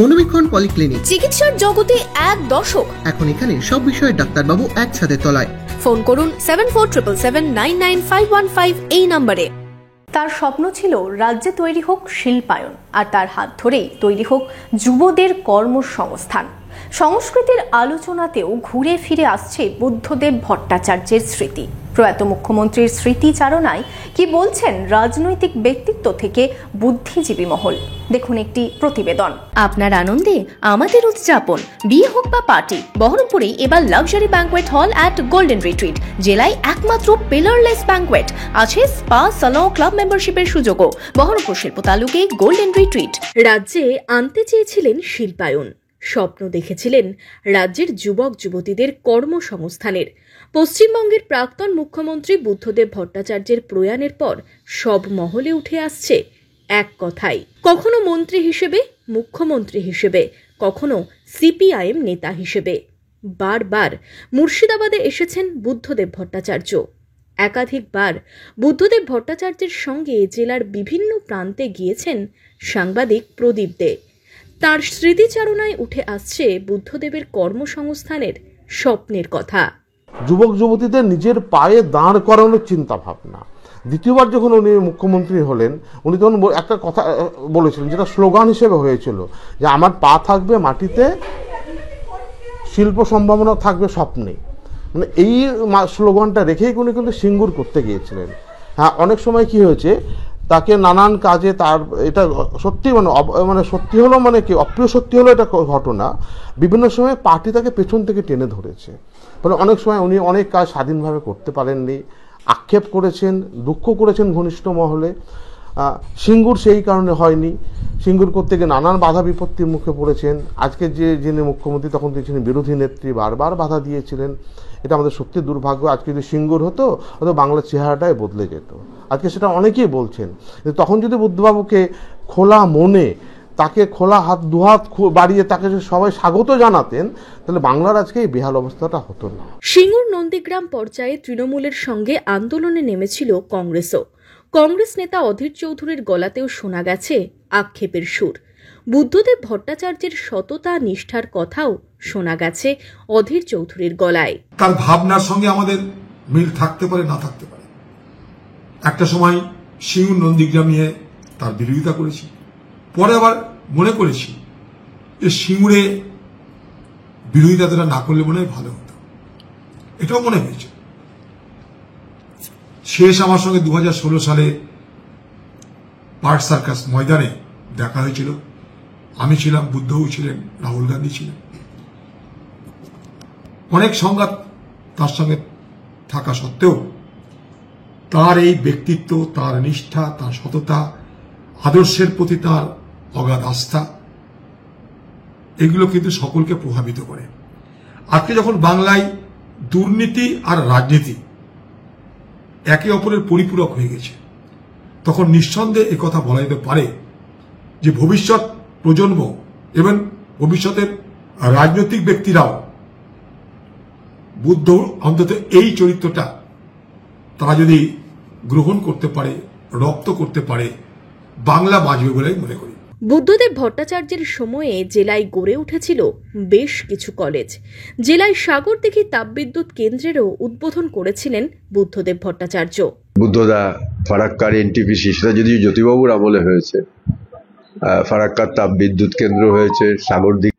মনোবীক্ষণ polyclinic, চিকিৎসার জগতে এক দশক। এখন এখানে সব বিষয়ে ডাক্তারবাবু এক ছাদের তলায়। ফোন করুন 7477799515 এই নম্বরে। তার স্বপ্ন ছিল রাজ্যে তৈরি হোক শিল্পায়ন, আর তার হাত ধরেই তৈরি হোক যুবদের কর্মসংস্থান। সংস্কৃতির আলোচনাতেও ঘুরে ফিরে আসছে বুদ্ধদেব ভট্টাচার্যের স্মৃতি। প্রয়াত মুখ্যমন্ত্রীর স্মৃতিচারণায় কি বলছেন রাজনৈতিক ব্যক্তিত্ব থেকে বুদ্ধিজীবী মহল, দেখুন একটি প্রতিবেদন। আপনার আনন্দে আমাদের উদযাপন, বিয়ে হোক বা পার্টি, বহরমপুরে এবার luxury banquet hall at golden retreat. জেলায় একমাত্র পিলারলেস ব্যাংকোয়েট, আছে স্পা, সালন, ক্লাব মেম্বারশিপের সুযোগও। বহরমপুর শিল্প তালুকে গোল্ডেন রিট্রিট। রাজ্যে আনতে চেয়েছিলেন শিল্পায়ন, স্বপ্ন দেখেছিলেন রাজ্যের যুবক যুবতীদের কর্মসংস্থানের। পশ্চিমবঙ্গের প্রাক্তন মুখ্যমন্ত্রী বুদ্ধদেব ভট্টাচার্যের প্রয়াণের পর সব মহলে উঠে আসছে এক কথাই, কখনো মন্ত্রী হিসেবে, মুখ্যমন্ত্রী হিসেবে, কখনো সিপিআইএম নেতা হিসেবে। বারবার মুর্শিদাবাদে এসেছেন বুদ্ধদেব ভট্টাচার্য। একাধিকবার বুদ্ধদেব ভট্টাচার্যের সঙ্গে জেলার বিভিন্ন প্রান্তে গিয়েছেন সাংবাদিক প্রদীপ দে। তার স্মৃতিচারণায় উঠে আসছে বুদ্ধদেবের কর্মসংস্থানের স্বপ্নের কথা। যুবক যুবতীদের নিজের পায়ে দাঁড় করানোর চিন্তা ভাবনা। দ্বিতীয়বার যখন উনি মুখ্যমন্ত্রী হলেন, উনি তখন একটা কথা বলেছিলেন, যেটা স্লোগান হিসেবে হয়েছিল, যে আমার পা থাকবে মাটিতে, শিল্প সম্ভাবনা থাকবে স্বপ্নে। মানে এই স্লোগানটা রেখেই উনি কিন্তু সিঙ্গুর করতে গিয়েছিলেন। হ্যাঁ, অনেক সময় কি হয়েছে, তাকে নানান কাজে, তার এটা সত্যি মানে সত্যি হলো, মানে কি অপ্রিয় সত্যি হলো এটা ঘটনা, বিভিন্ন সময় পার্টি তাকে পেছন থেকে টেনে ধরেছে। ফলে অনেক সময় উনি অনেক কাজ স্বাধীনভাবে করতে পারেননি, আক্ষেপ করেছেন, দুঃখ করেছেন ঘনিষ্ঠ মহলে। সিঙ্গুর সেই কারণে হয়নি, সিঙ্গুর করতে গিয়ে নানান বাধা বিপত্তির মুখে পড়েছেন। আজকে যিনি মুখ্যমন্ত্রী, তখন তিনি ছিলেন বিরোধী নেত্রী, বারবার বাধা দিয়েছিলেন। এটা আমাদের সত্যি দুর্ভাগ্য। আজকে যদি সিঙ্গুর হতো, হয়তো বাংলার চেহারাটাই বদলে যেত। আজকে সেটা অনেকেই বলছেন। তখন যদি বুদ্ধবাবুকে খোলা মনে, তাকে খোলা হাত, দুহাত বাড়িয়ে তাকে সবাই স্বাগত জানাতেন, তাহলে বাংলার আজকে এই বেহাল অবস্থাটা হতো না। সিঙ্গুর নন্দীগ্রাম পর্যায়ে তৃণমূলের সঙ্গে আন্দোলনে নেমেছিল কংগ্রেসও। কংগ্রেস নেতা অধীর চৌধুরীর গলাতেও শোনা গেছে আক্ষেপের সুর। বুদ্ধদেব ভট্টাচার্যের সততা নিষ্ঠার কথাও শোনা গেছে অধীর চৌধুরীর গলায়। তার ভাবনার সঙ্গে আমাদের মিল থাকতে পারে, না থাকতে পারে। একটা সময় সিঙ্গুর নন্দীগ্রাম নিয়ে তার বিরোধিতা করেছি, পরে আবার মনে করেছি যে সিঙ্গুরে বিরোধিতাটা না করলে মনে হয় ভালো হতো, এটাও মনে হয়েছে। শেষ আমার সঙ্গে 2016 সালে পার্ক সার্কাস ময়দানে দেখা হয়েছিল। আমি ছিলাম, বুদ্ধও ছিলেন, রাহুল গান্ধী ছিলেন। অনেক সংঘাত তার সঙ্গে থাকা সত্ত্বেও তার এই ব্যক্তিত্ব, তার নিষ্ঠা, তার সততা, আদর্শের প্রতি তার অগাধ আস্থা, এগুলো কিন্তু সকলকে প্রভাবিত করে। আজকে যখন বাংলায় দুর্নীতি আর রাজনীতি একে অপরের পরিপূরক হয়ে গেছে, তখন নিঃসন্দেহে একথা বলা যেতে পারে যে ভবিষ্যৎ প্রজন্ম এবং ভবিষ্যতের রাজনৈতিক ব্যক্তিরাও বুদ্ধ অন্তত এই চরিত্রটা তারা যদি গ্রহণ করতে পারে, রপ্ত করতে পারে, বাংলা বাঁচবে বলে মনে করি। বুদ্ধদেব ভট্টাচার্যের সময়ে জেলায় গড়ে উঠেছিল বেশ কিছু কলেজ। জেলায় সাগরদিঘি তাপবিদ্যুৎ কেন্দ্রেরও উদ্বোধন করেছিলেন বুদ্ধদেব ভট্টাচার্য। বুদ্ধদা ফারাক্কার এনটিপিসি, সেটা যদিও জ্যোতিবাবুর আমলে হয়েছে। ফারাক্কার তাপবিদ্যুৎ কেন্দ্র হয়েছে, সাগরদিঘি